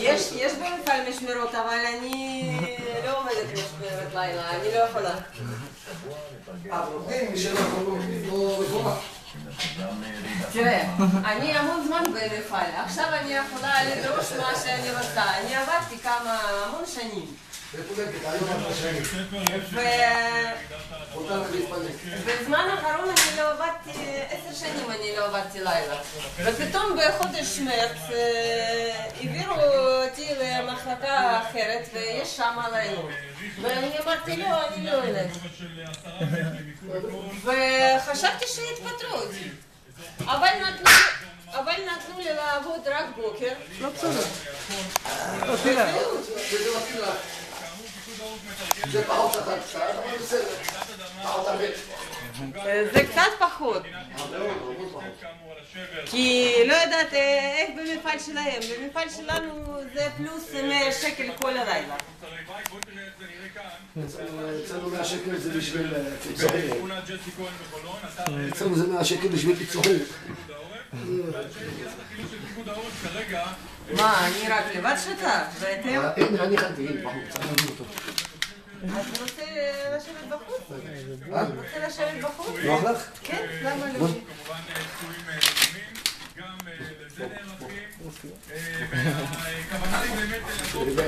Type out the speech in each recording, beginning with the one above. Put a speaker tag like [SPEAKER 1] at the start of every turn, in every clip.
[SPEAKER 1] יש במפעל משמרות, אבל אני לא עובדת משמרת לילה, אני לא יכולה.
[SPEAKER 2] עובדים משלך לא רפואה.
[SPEAKER 1] תראה, אני המון זמן במפעל, עכשיו אני יכולה לדרוש מה שאני רוצה. אני עבדתי המון שנים. בזמן האחרון אני לא עבדתי, 10 שנים אני לא עבדתי לילה. ופתאום בחודש מרץ העבירו אותי למחלקה אחרת ויש שם לילות. ואני אמרתי לא, אני לא אלך. וחשבתי שיתפטרו אותי. אבל נתנו לי לעבוד רק בוקר.
[SPEAKER 3] לא בסדר.
[SPEAKER 2] זה פחות קצת, אבל בסדר. פחות הרבה.
[SPEAKER 1] זה קצת פחות. כי לא יודעת איך במפעל שלהם. במפעל שלנו זה פלוס 100 שקל כל הלילה.
[SPEAKER 2] אצלנו 100 שקל זה בשביל פיצוחים. אצלנו זה 100 שקל בשביל פיצוחים.
[SPEAKER 1] מה, אני רק לבד שתה? ואתם?
[SPEAKER 2] הנה, אני חלתי, הנה, בחור, צריך להביא אותו.
[SPEAKER 1] אתה רוצה לשבת בחוץ? רוצה לשבת בחוץ?
[SPEAKER 2] נוח לך?
[SPEAKER 1] כן, למה לא?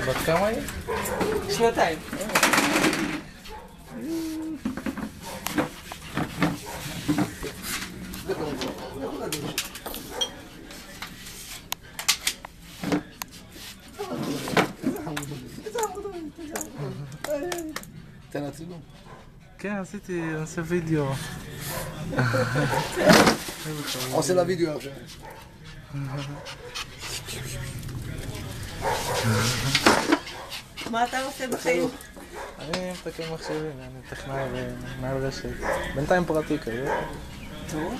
[SPEAKER 3] בת כמה היא?
[SPEAKER 1] 2.
[SPEAKER 2] תן להציגו.
[SPEAKER 3] כן, עושה וידאו.
[SPEAKER 2] עושה לה וידאו עכשיו.
[SPEAKER 1] מה אתה עושה בחיים?
[SPEAKER 3] אני מתקן מחשבים, אני טכנאי ומנהל רשת. בינתיים פרטי כזה.
[SPEAKER 1] טוב.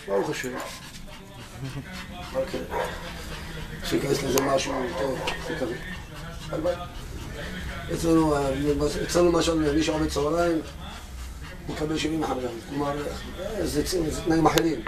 [SPEAKER 2] ברוך השם. אוקיי. שיכנס לזה משהו טוב, תקווה. הלוואי. אצלנו למשל, מי שעובד צהריים מקבל 75. כלומר, זה תנאים אחרים.